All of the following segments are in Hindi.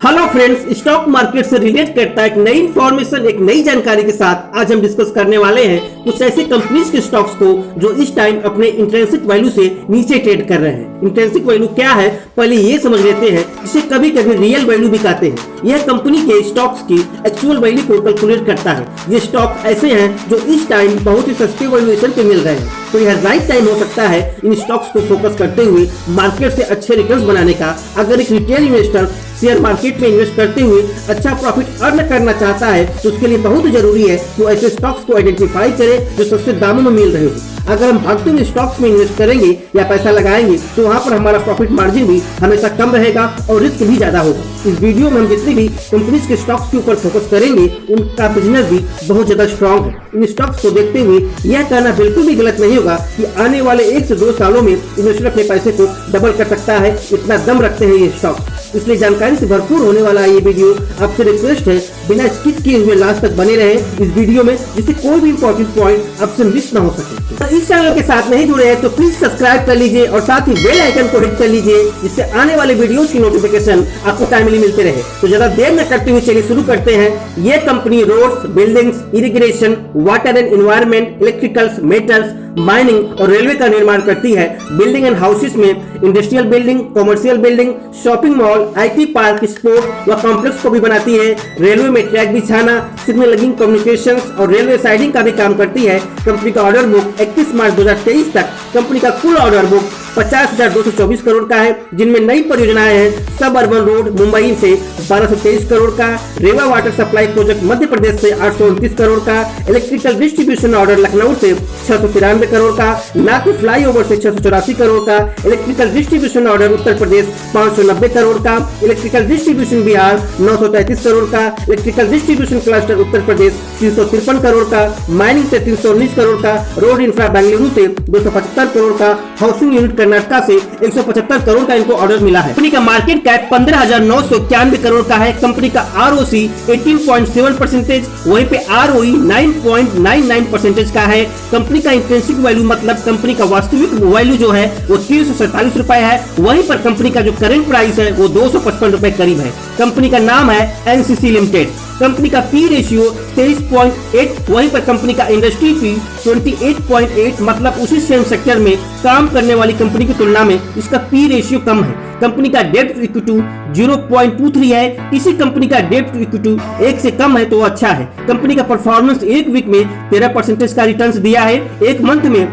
हेलो फ्रेंड्स, स्टॉक मार्केट से रिलेट करता है एक नई इंफॉर्मेशन, एक नई जानकारी के साथ आज हम डिस्कस करने वाले हैं कुछ ऐसे कंपनीज के स्टॉक्स को जो इस टाइम अपने इंट्रिंसिक वैल्यू से नीचे ट्रेड कर रहे हैं। इंट्रिंसिक वैल्यू क्या है पहले ये समझ लेते हैं, जिसे कभी कभी रियल वैल्यू भी कहते हैं। यह कंपनी के स्टॉक्स की एक्चुअल वैल्यू को कैलकुलेट करता है। ये स्टॉक ऐसे हैं जो इस टाइम बहुत ही सस्ते वैल्यूएशन पे मिल रहे हैं, तो यह राइट टाइम हो सकता है इन स्टॉक्स को फोकस करते हुए मार्केट से अच्छे रिटर्न्स बनाने का। अगर एक रिटेल इन्वेस्टर शेयर मार्केट में इन्वेस्ट करते हुए अच्छा प्रॉफिट अर्न करना चाहता है तो उसके लिए बहुत जरूरी है कि वो ऐसे स्टॉक्स को आइडेंटिफाई करे जो सस्ते दामों में मिल रहे हो। अगर हम भागते हुए स्टॉक्स में इन्वेस्ट करेंगे या पैसा लगाएंगे तो वहाँ पर हमारा प्रॉफिट मार्जिन भी हमेशा कम रहेगा और रिस्क भी ज्यादा होगा। इस वीडियो में हम जितनी भी कंपनीज के स्टॉक्स के ऊपर फोकस करेंगे उनका बिजनेस भी बहुत ज्यादा स्ट्रॉन्ग है। इन स्टॉक्स को देखते हुए यह कहना बिल्कुल भी गलत नहीं होगा कि आने वाले 1 से 2 सालों में इन्वेस्टर अपने पैसे को डबल कर सकता है। इतना दम रखते हैं ये स्टॉक्स, इसलिए जानकारी से भरपूर होने वाला है ये वीडियो। आपसे रिक्वेस्ट है बिना स्किप किए हुए लास्ट तक बने रहे इस वीडियो में, जिससे कोई भी इंपॉर्टेंट पॉइंट आपसे मिस ना हो सके। तो इस चैनल के साथ नहीं जुड़े हैं तो प्लीज सब्सक्राइब कर लीजिए और साथ ही बेल आइकन को हिट कर लीजिए, जिससे आने वाले वीडियोस की नोटिफिकेशन आपको टाइमली मिलते रहे। तो ज्यादा देर न करते हुए चलिए शुरू करते हैं। ये company roads, buildings, irrigation, water and environment, electricals, metals, mining और रेलवे का निर्माण करती है। बिल्डिंग एंड हाउसेस में industrial building, commercial building, shopping mall, IT park, sport व कॉम्प्लेक्स को भी बनाती है। रेलवे में ट्रैक बिछाना, सिग्नलिंग, कम्युनिकेशंस और रेलवे साइडिंग का भी काम करती है। कंपनी का ऑर्डर बुक 31 मार्च 2023 तक कंपनी का कुल ऑर्डर बुक 50,224 करोड़ का है, जिनमें नई परियोजनाएं हैं सब अर्बन रोड मुंबई से 1223 करोड़ का, रेवा water supply project Madhya Pradesh से 829 करोड़ का, इलेक्ट्रिकल डिस्ट्रीब्यूशन ऑर्डर लखनऊ से 693 करोड़ का, नागपुर फ्लाईओवर से 684 करोड़ का, electrical distribution order Uttar Pradesh 590 crore का, इलेक्ट्रिकल डिस्ट्रीब्यूशन बिहार 933 करोड़ का, electrical distribution cluster Uttar Pradesh 353 crore का, माइनिंग से 319 करोड़ का, रोड इंफ्रा बेंगलुरु से 275 करोड़ का, हाउसिंग यूनिट कर्नाटका से 175 करोड़ का इनको ऑर्डर मिला है। कंपनी का मार्केट कैप 15,991 करोड़ का है। कंपनी का ROC 18.7%, वहीं पे ROE 9.99% का है। कंपनी का इंट्रिंसिक वैल्यू मतलब कंपनी का वास्तविक वैल्यू जो है वो 347 रुपए है। वहीं पर कंपनी का जो करंट प्राइस है वो 255 रुपए करीब है। कंपनी का नाम है NCC लिमिटेड। कंपनी का पी रेशियो 23.8, वहीं पर कंपनी का इंडस्ट्री पी 28.8, मतलब उसी सेम सेक्टर में काम करने वाली कंपनी की तुलना में इसका पी रेशियो कम है। कंपनी का डेट टू इक्विटी 0.23 है। किसी कंपनी का डेट टू इक्विटी 1 से कम है तो अच्छा है। कंपनी का परफॉर्मेंस एक वीक में 13% का रिटर्न्स दिया है, एक मंथ में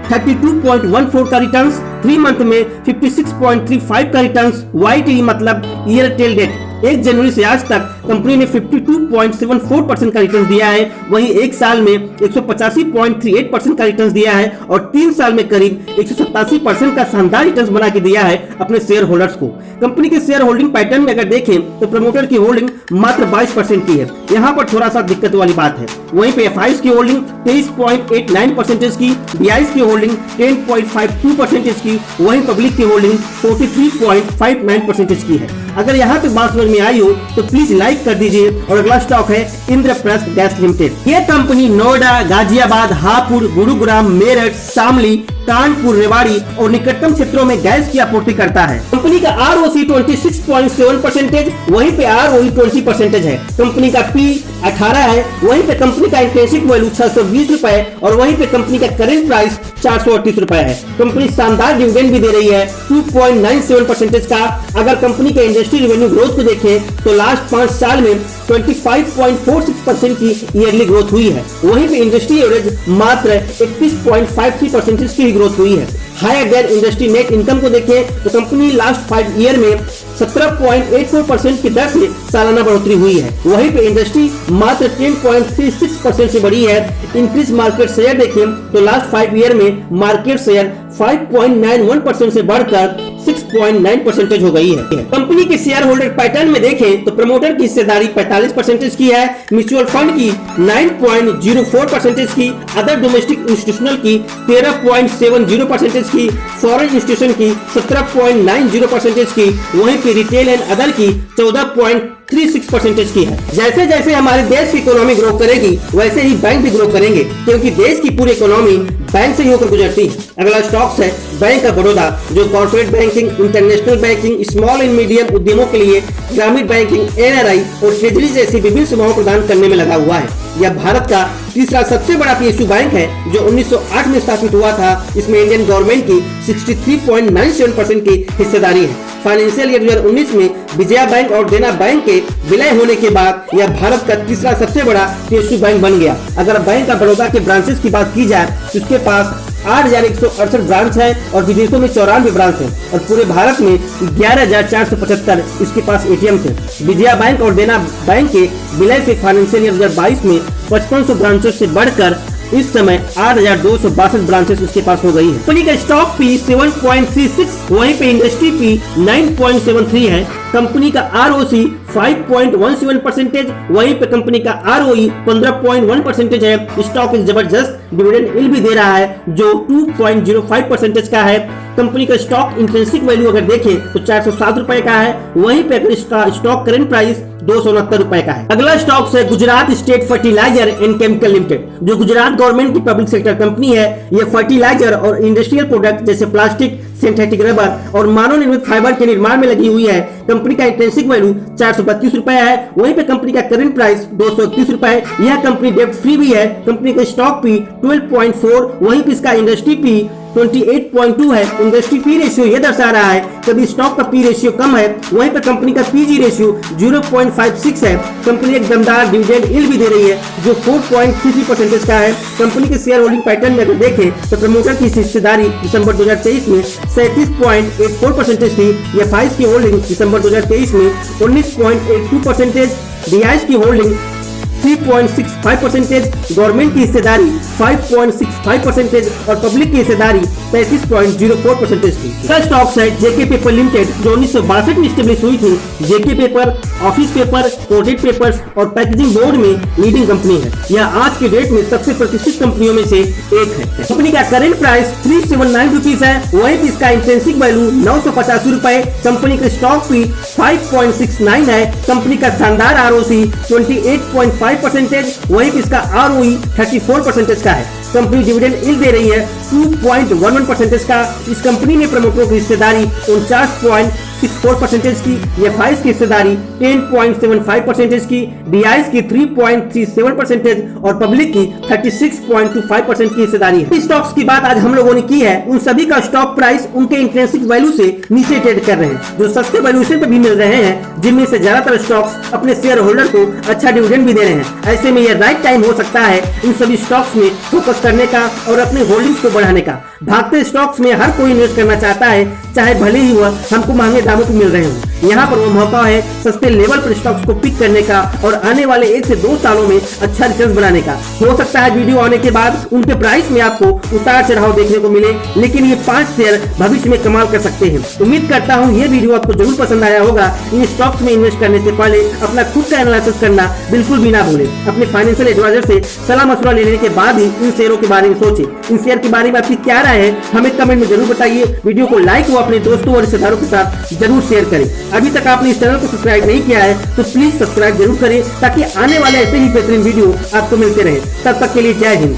32.14 का रिटर्न्स, 3 मंथ में 56.35 का रिटर्न्स। YTD मतलब ईयर टेल डेट 1 जनवरी से आज तक कंपनी ने 52.74% का रिटर्न दिया है। वहीं एक साल में 185.38% का रिटर्न दिया है और 3 साल में करीब 187% का शानदार रिटर्न बना के दिया है अपने शेयर होल्डर्स को। कंपनी के शेयर होल्डिंग पैटर्न में अगर देखें तो प्रमोटर की होल्डिंग मात्र 22% की है, यहाँ पर थोड़ा सा दिक्कत वाली बात है। वहीं पे FIs की होल्डिंग 23.89% की, BIs की होल्डिंग 10.52% की, वहीं पब्लिक की होल्डिंग 43.59% की है। अगर यहाँ तक बात समझ में आई हो तो प्लीज लाइक कर दीजिए। और अगला स्टॉक है इंद्रप्रस्थ गैस लिमिटेड। यह कंपनी नोएडा, गाजियाबाद, हापुड़, गुरुग्राम, मेरठ, शामली, कानपुर, रेवाड़ी और निकटतम क्षेत्रों में गैस की आपूर्ति करता है। कंपनी का ROC 26.7%, वहीं पे ROE 20% है। कंपनी का P 18 है, वहीं पे कंपनी का इंट्रिंसिक वैल्यू 620 रुपए और वहीं पे कंपनी का करंट प्राइस 438 रुपए है। कंपनी शानदार डिविडेंड भी दे रही है 2.97% का। अगर कंपनी के इंडस्ट्री रेवेन्यू ग्रोथ को देखें तो लास्ट 5 साल में 25.46% की ईयरली ग्रोथ हुई है। वहीं पे इंडस्ट्री एवरेज मात्र 31.53% की ग्रोथ हुई है। Higher than industry net income को देखें तो कंपनी लास्ट 5 ईयर में 17.84% की दर से सालाना बढ़ोतरी हुई है। वहीं पे इंडस्ट्री मात्र 10.36% से बढ़ी है। इंक्रीज मार्केट शेयर देखें तो लास्ट 5 ईयर में मार्केट शेयर 5.91% से बढ़कर 6.9% हो गई है। कंपनी के शेयर होल्डर पैटर्न में देखें तो प्रमोटर की हिस्सेदारी 45% की है, म्यूचुअल फंड की 9.04% की, अदर डोमेस्टिक इंस्टीट्यूशनल की 13.70% की, फॉरेन इंस्टीट्यूशन की 17.90% की, वहीं पे रिटेल एंड अदर की 14. 36% की है। जैसे जैसे हमारे देश की इकोनॉमी ग्रो करेगी वैसे ही बैंक भी ग्रो करेंगे, क्योंकि देश की पूरी इकोनॉमी बैंक से ही होकर गुजरती है। अगला स्टॉक्स है बैंक ऑफ बड़ौदा, जो corporate banking, international banking, small and medium उद्यमों के लिए ग्रामीण बैंकिंग, एनआरआई और ट्रेजरी जैसी विभिन्न सेवाओं प्रदान करने में लगा हुआ है। यह भारत का तीसरा सबसे बड़ा पीएसयू बैंक है, जो 1908 में स्थापित हुआ था। इसमें इंडियन गवर्नमेंट की 63.97% की हिस्सेदारी है। फाइनेंशियल ईयर 2019 में विजया बैंक और देना बैंक के विलय होने के बाद यह भारत का तीसरा सबसे बड़ा पीएसयू बैंक बन गया। अगर बैंक ऑफ बड़ौदा के ब्रांचेस की बात की जाए तो इसके पास 8,168 ब्रांच है और विदेशों में 94 ब्रांच है और पूरे भारत में 11,475 इसके पास एटीएम है। विजया बैंक और देना बैंक के विलय से फाइनेंशियल ईयर 2022 में 5500 ब्रांचों से बढ़कर इस समय 8,262 ब्रांचेस उसके पास हो गई है। कंपनी का स्टॉक पी 7.36, वहीं पे इंडस्ट्री पी 9.73 है। कंपनी का ROC 5.17%, वहीं पे कंपनी का ROE 15.1% है। स्टॉक एक जबरदस्त डिविडेंड यील्ड भी दे रहा है जो 2.05% का है। कंपनी का स्टॉक इंट्रिंसिक वैल्यू अगर देखें तो 407 रुपए का है, वहीं पे अगर इसका स्टॉक करंट प्राइस 269 रुपए का है। अगला स्टॉक है Gujarat state fertiliser and chemical limited, जो गुजरात गवर्नमेंट की पब्लिक सेक्टर कंपनी है। यह फर्टिलाइजर और इंडस्ट्रियल प्रोडक्ट जैसे प्लास्टिक, सिंथेटिक रबर और मानव निर्मित फाइबर के निर्माण में लगी हुई है। कंपनी का इंट्रिंसिक वैल्यू 432 रुपए है, वहीं पे कंपनी का करंट प्राइस 231 रुपए है। यह कंपनी डेब्ट फ्री भी है। कंपनी का स्टॉक पी 12.4, वहीं पे इसका इंडस्ट्री पी 28.2 है। इंडस्ट्री पी रेशियो यह दर्शा रहा है कभी स्टॉक का पी रेशियो कम है, वहीं पर कंपनी का पीजी रेशियो 0.56 है। कंपनी एक दमदार डिविडेंड यील्ड भी दे रही है जो 4.33% का है। कंपनी के शेयर होल्डिंग पैटर्न में अगर देखें तो प्रमोटर की हिस्सेदारी दिसंबर 2023 में 37.84% थी। एफआईज की होल्डिंग दिसंबर 2023 में 19.82%, डीआईज की होल्डिंग 3.65%, गवर्नमेंट की हिस्सेदारी 5.65% और पब्लिक की हिस्सेदारी 35.04% थी। स्टॉक्स है जेके पेपर लिमिटेड, जो 1962 में स्टेब्लिश हुई थी। JK paper office paper, coated papers और पैकेजिंग बोर्ड में लीडिंग कंपनी है। यह आज के डेट में सबसे प्रतिष्ठित कंपनियों में से एक है। कंपनी का करंट प्राइस 379 रुपीज है, वहीं इसका इंट्रिंसिक वैल्यू 985 रुपए। कंपनी का स्टॉक भी 5.69 है। कंपनी का शानदार ROC 28.5%, वहीं इसका ROE 34% का है। कंपनी डिविडेंड यील्ड दे रही है 2.11% का। इस कंपनी में प्रमोटरों की हिस्सेदारी 49.64% की, एफआईज की हिस्सेदारी 10.75% की, डीआईज की 3.37% और पब्लिक की 36.25% की हिस्सेदारी है। स्टॉक्स की बात आज हम लोगों ने की है, उन सभी का स्टॉक प्राइस उनके इंट्रिंसिक वैल्यू से नीचे ट्रेड कर रहे हैं, जो सस्ते वैल्यूएशन पे भी मिल रहे हैं, जिनमें से ज्यादातर स्टॉक्स अपने शेयर होल्डर को अच्छा डिविडेंड भी दे रहे हैं। ऐसे में यह राइट टाइम हो सकता है इन सभी स्टॉक्स में फोकस करने का और अपने होल्डिंग्स को बढ़ाने का। भागते स्टॉक्स में हर कोई इन्वेस्ट करना चाहता है, चाहे भले ही वह हमको महंगे दामों पर मिल रहे हों। यहाँ पर वो मौका है सस्ते लेवल पर स्टॉक्स को पिक करने का और आने वाले 1 से 2 सालों में अच्छा रिटर्न बनाने का। हो सकता है वीडियो आने के बाद उनके प्राइस में आपको उतार चढ़ाव देखने को मिले, लेकिन ये 5 शेयर भविष्य में कमाल कर सकते हैं। उम्मीद करता हूँ ये वीडियो आपको जरूर पसंद आया होगा। इन स्टॉक्स में इन्वेस्ट करने से पहले अपना खुद का एनालिसिस करना बिल्कुल भी ना भूलें। अपने फाइनेंशियल एडवाइजर से सलाह मशवरा लेने के बाद ही इन शेयरों के बारे में सोचें। इन शेयर के बारे में आपकी क्या राय है हमें कमेंट में जरूर बताइए। वीडियो को लाइक व अपने दोस्तों और रिश्तेदारों के साथ जरूर शेयर करें। अभी तक आपने इस चैनल को सब्सक्राइब नहीं किया है तो प्लीज सब्सक्राइब जरूर करें, ताकि आने वाले ऐसे ही बेहतरीन वीडियो आपको मिलते रहे। तब तक के लिए जय हिंद।